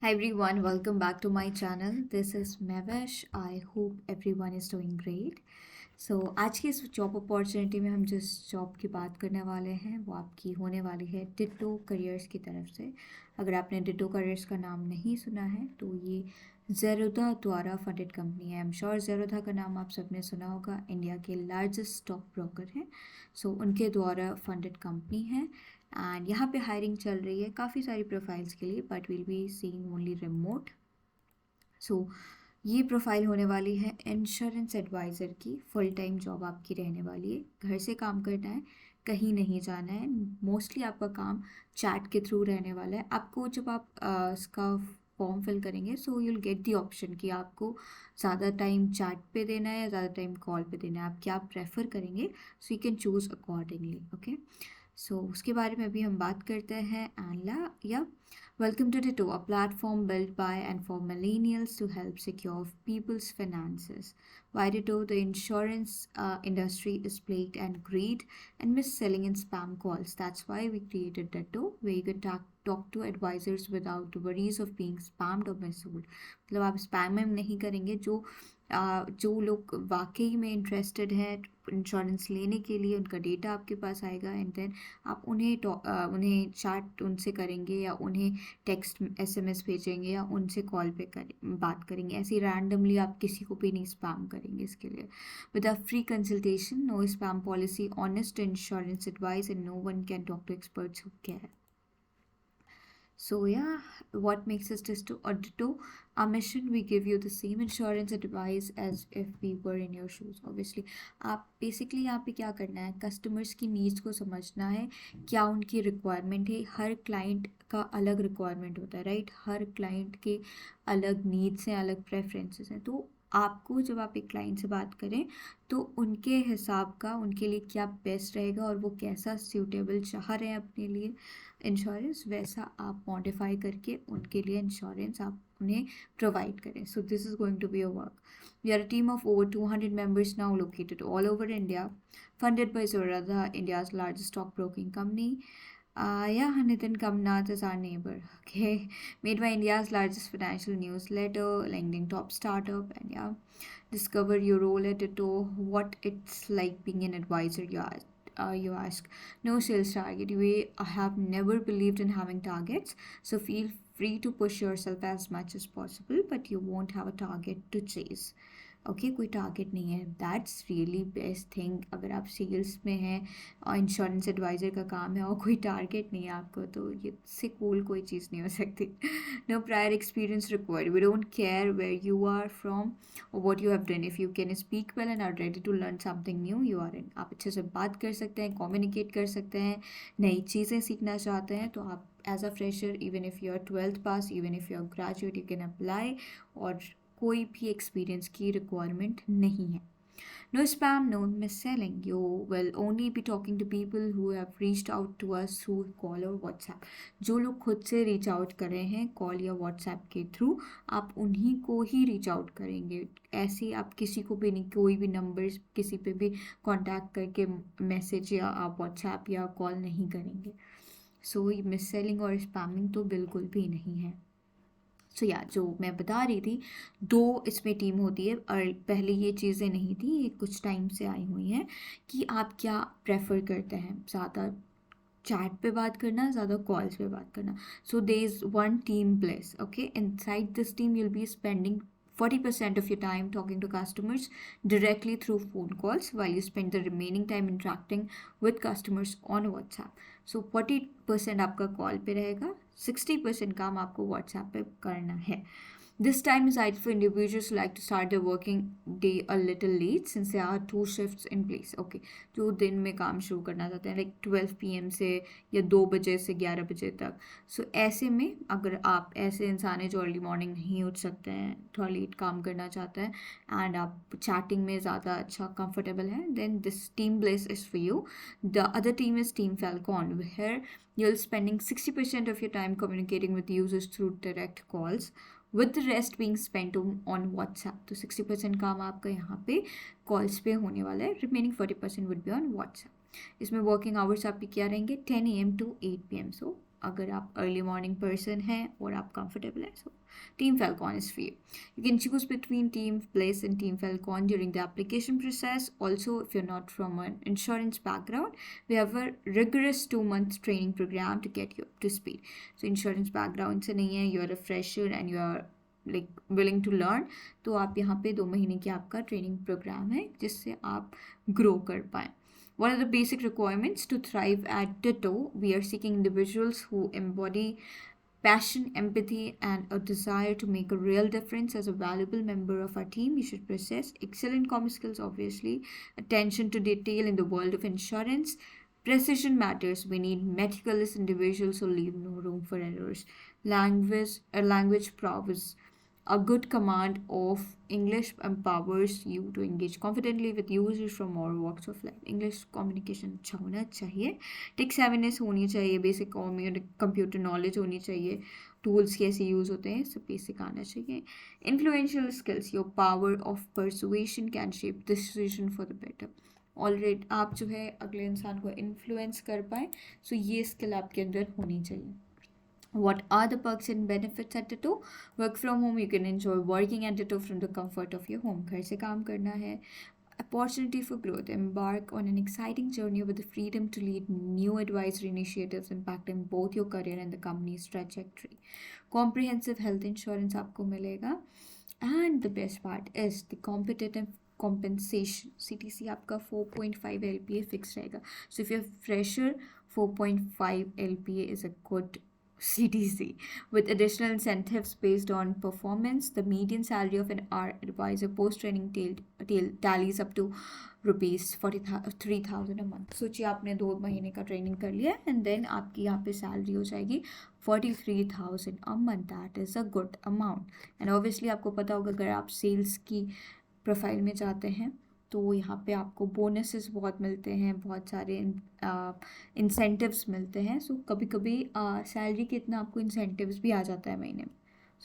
Hi everyone, welcome back to my channel. This is Mevesh. I hope everyone is doing great. आज की इस job opportunity में हम जिस जॉब की बात करने वाले हैं वो आपकी होने वाली है डिटो करियर्स की तरफ से। अगर आपने डिटो करियर्स का नाम नहीं सुना है तो ये ज़ेरोधा द्वारा फंडेड कंपनी है। आई एम श्योर ज़ेरोधा का नाम आप सबने सुना होगा, इंडिया के लार्जेस्ट स्टॉक ब्रोकर हैं। उनके द्वारा फंडेड कंपनी है एंड यहाँ पे हायरिंग चल रही है काफ़ी सारी प्रोफाइल्स के लिए, but will be seeing only remote. ये प्रोफाइल होने वाली है इंश्योरेंस एडवाइज़र की। फुल टाइम जॉब आपकी रहने वाली है, घर से काम करना है, कहीं नहीं जाना है। मोस्टली आपका काम चैट के थ्रू रहने वाला है। आपको जब आप इसका फॉर्म फिल करेंगे यूल गेट दी ऑप्शन कि आपको ज़्यादा टाइम चैट पे देना है या ज़्यादा टाइम कॉल पे देना है, आप क्या प्रेफर करेंगे, you can choose accordingly. Okay, उसके बारे में अभी हम बात करते हैं। एंड या welcome to Ditto, a platform built by and for millennials to help secure people's finances. Why Ditto? The insurance industry is plagued and greed and mis-selling and spam calls. That's why we created Ditto, where you can talk to advisors without the worries of being spammed or missold. मतलब आप spam में नहीं करेंगे। जो लोग वाकई में interested हैं इंश्योरेंस लेने के लिए, उनका डेटा आपके पास आएगा एंड देन आप उन्हें चैट उनसे करेंगे या उन्हें टेक्स्ट एसएमएस भेजेंगे या उनसे कॉल पे बात करेंगे। ऐसे रैंडमली आप किसी को भी नहीं स्पैम करेंगे। इसके लिए with a free consultation, no spam policy, honest insurance advice and no one can talk to experts who care. What makes us Ditto? Our mission, we give you the same insurance advice as if we were in your shoes. Obviously, आप basically यहाँ पे क्या करना है, customers की needs को समझना है, क्या उनकी रिक्वायरमेंट है। हर क्लाइंट का अलग रिक्वायरमेंट होता है, राइट। हर क्लाइंट के अलग नीड्स हैं, अलग प्रेफरेंसेस हैं। तो आपको जब आप एक क्लाइंट से बात करें तो उनके हिसाब का उनके लिए क्या बेस्ट रहेगा और वो कैसा सूटेबल चाह रहे हैं अपने लिए इंश्योरेंस, वैसा आप मॉडिफाई करके उनके लिए इंश्योरेंस आप उन्हें प्रोवाइड करें। So this is going to be a work. We are a team of over 200 members now located all over India, funded by Zerodha, India's largest stockbroking company. Nitin Kamnath is our neighbor. Okay, made by India's largest financial newsletter, LinkedIn top startup, and discover your role at Ditto, what it's like being an advisor. You ask, no sales target. We have never believed in having targets, so feel free to push yourself as much as possible, but you won't have a target to chase. Okay, कोई target नहीं है। That's really best thing. अगर आप sales में हैं और insurance adviser का काम है और कोई टारगेट नहीं है आपको, तो ये से कूल कोई चीज़ नहीं हो सकती। No prior experience required, we don't care where you are from और what you have done. If you can speak well and are ready to learn something new, you are in. आप अच्छे से बात कर सकते हैं, कम्युनिकेट कर सकते हैं, नई चीज़ें सीखना चाहते हैं, तो आप as a fresher, even if you are 12th pass, even if you are graduate, you can apply. और कोई भी एक्सपीरियंस की रिक्वायरमेंट नहीं है। No spam, no mis-selling. You will only be talking to people who have reached out to us through call or WhatsApp. जो लोग खुद से रीच आउट कर रहे हैं कॉल या व्हाट्सएप के थ्रू, आप उन्हीं को ही रीच आउट करेंगे। ऐसे आप किसी को भी नहीं, कोई भी नंबर किसी पे भी कांटेक्ट करके मैसेज या आप व्हाट्सएप या कॉल नहीं करेंगे। ये मिस-सेलिंग और स्पैमिंग तो बिल्कुल भी नहीं है। जो मैं बता रही थी, 2 इसमें टीम होती है और पहले ये चीज़ें नहीं थी, ये कुछ टाइम से आई हुई हैं कि आप क्या प्रेफर करते हैं, ज़्यादा चैट पे बात करना, ज़्यादा कॉल्स पे बात करना। There is one team place, okay. Inside this team you'll be spending 40% of your time talking to customers directly through phone calls, while you spend the remaining time interacting with customers on WhatsApp. 40% आपका call पे रहेगा, 60% काम आपको WhatsApp पे करना है। This time is ideal for individuals who like to start their working day a little late, since there are 2 shifts in place. Okay, जो दिन में काम शुरू करना चाहते हैं, लाइक 12 PM से या 2 बजे से 11 बजे तक। ऐसे में अगर आप ऐसे इंसान हैं जो अर्ली मॉर्निंग नहीं उठ सकते हैं, थोड़ा लेट काम करना चाहते हैं एंड आप चैटिंग में ज़्यादा अच्छा कंफर्टेबल हैं, then this team Blaze is for you. The other team is team Falcon, where you're spending 60% of your time communicating with users through direct calls, with the rest being spent on WhatsApp. तो 60% काम आपका यहाँ पे calls पे होने वाला है, remaining 40% would be on WhatsApp. इसमें वर्किंग आवर्स आपके क्या रहेंगे, 10 AM to 8 PM. अगर आप अर्ली मॉर्निंग पर्सन हैं और आप कंफर्टेबल हैं, सो Team Falcon is free. You can choose between Team Bliss and Team Falcon during the application process. Also, if you're not from an insurance background, we have a rigorous 2-month training program to get you up to speed. So insurance background से नहीं है, you're a fresher and you are like willing to learn, तो आप यहाँ पे 2 महीने की आपका ट्रेनिंग प्रोग्राम है जिससे आप ग्रो कर पाएँ. What are the basic requirements to thrive at Ditto? We are seeking individuals who embody passion, empathy, and a desire to make a real difference as a valuable member of our team. You should possess excellent comm skills, obviously, attention to detail in the world of insurance. Precision matters. We need meticulous individuals who leave no room for errors. Language prowess. A good command of English empowers you to engage confidently with users from all walks of life. English communication अच्छा होना चाहिए. Tech savviness होनी चाहिए. Basic computer knowledge होनी चाहिए. Tools कैसे use होते हैं सब बेसिक आना चाहिए. Influential skills. Your power of persuasion can shape decision for the better. Already आप जो है अगले इंसान को इन्फ्लुएंस कर पाए, सो ये स्किल आपके अंदर होनी चाहिए. What are the perks and benefits at Ditto? Work from home. You can enjoy working at Ditto from the comfort of your home. घर से काम करना है. Opportunity for growth. Embark on an exciting journey with the freedom to lead new advisory initiatives impacting both your career and the company's trajectory. Comprehensive health insurance आपको मिलेगा. And the best part is the competitive compensation. CTC आपका 4.5 LPA fixed रहेगा. So if you're fresher, 4.5 LPA is a good CTC with additional incentives based on performance. The median salary of an R advisor post training tallies up to rupees 43,000 a month. सोचिए आपने 2 महीने का training कर लिया and then आपकी यहाँ पे salary हो जाएगी 43,000 a month. That is a good amount. And obviously आपको पता होगा अगर आप सेल्स की प्रोफाइल में जाते हैं तो यहाँ पे आपको बोनसेस बहुत मिलते हैं, बहुत सारे इंसेंटिव्स मिलते हैं. सो कभी कभी सैलरी के इतना आपको इंसेंटिव्स भी आ जाता है महीने में.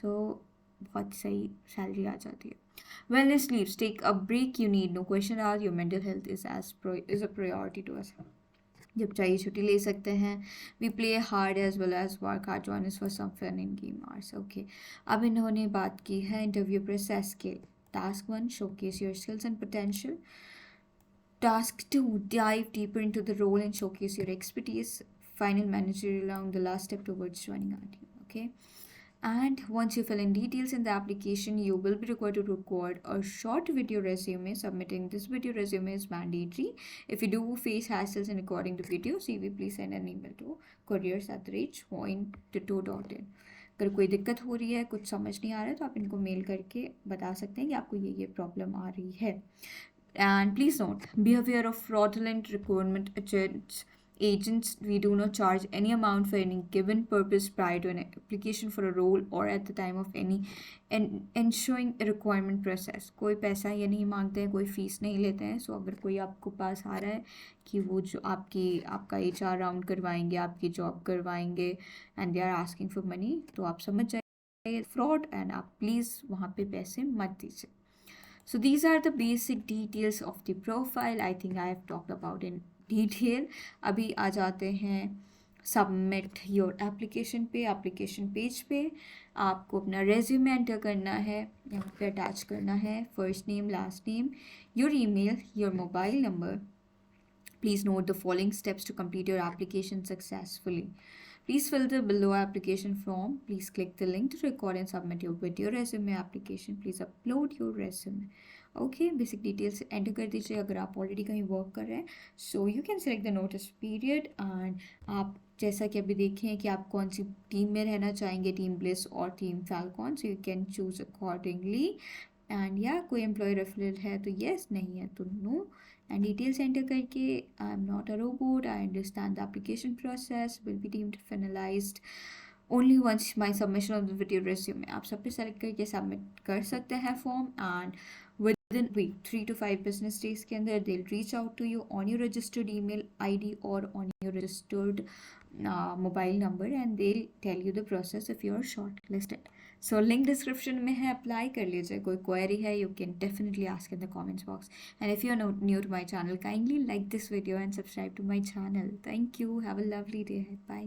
सो बहुत सही सैलरी आ जाती है. Wellness leaves. Take a break. You need no question are your mental health is a priority to us. जब चाहिए छुट्टी ले सकते हैं. We play hard as well as work hard. Join us for some fun in game hours. Okay, अब इन्होंने बात की है इंटरव्यू प्रोसेस के. Task 1, showcase your skills and potential. Task 2, dive deeper into the role and showcase your expertise. Final managerial along the last step towards joining our team. Okay. And once you fill in details in the application, you will be required to record a short video resume. Submitting this video resume is mandatory. If you do face hassles in recording the video, CV, please send an email to couriers@jointditto.in. अगर कोई दिक्कत हो रही है, कुछ समझ नहीं आ रहा है, तो आप इनको मेल करके बता सकते हैं कि आपको ये प्रॉब्लम आ रही है. And please note, be aware of fraudulent recruitment agents. We do not charge any amount for any given purpose prior to an application for a role or at the time of any ensuring requirement process. कोई पैसा ये नहीं मांगते हैं, कोई fees नहीं लेते हैं. सो अगर कोई आपको पास आ रहा है कि वो जो आपका HR राउंड करवाएंगे, आपकी जॉब करवाएंगे and they are asking for money, तो आप समझ जाइए फ्रॉड एंड आप प्लीज़ वहाँ पे पैसे मत दीजिए. So these are the basic details of the profile. I think I have talked about in detail. अभी आ जाते हैं सबमिट योर एप्लीकेशन पे. एप्लीकेशन पेज पे आपको अपना रेज्यूमे एंटर करना है, यहाँ पे अटैच करना है first name, last name, your email, your mobile number. Please note the following steps to complete your application successfully. Please fill the below application form. Please click the link to record and submit your video resume application. Please upload your resume. Okay, basic details enter कर दीजिए. अगर आप already कहीं work कर रहे हैं, so you can select the notice period. And आप जैसा कि अभी देखें कि आप कौन सी टीम में रहना चाहेंगे, टीम ब्लिस और team Falcon, so you can choose accordingly. And या कोई एम्प्लॉय रेफरल है तो येस, नहीं है तो नो. एंड डिटेल्स एंटर करके I am not a robot, I understand the application process will be deemed finalised only once my submission of the video resume. आप सब पे सेलेक्ट करके सबमिट कर सकते हैं form. And within week 3 to 5 business days के अंदर they'll reach out to you on your registered email ID or on your registered mobile number and they'll tell you the process if you're shortlisted. So link description में है, apply कर लीजिए. कोई query है, you can definitely ask in the comments box. And if you're new to my channel, kindly like this video and subscribe to my channel. Thank you. Have a lovely day ahead. Bye.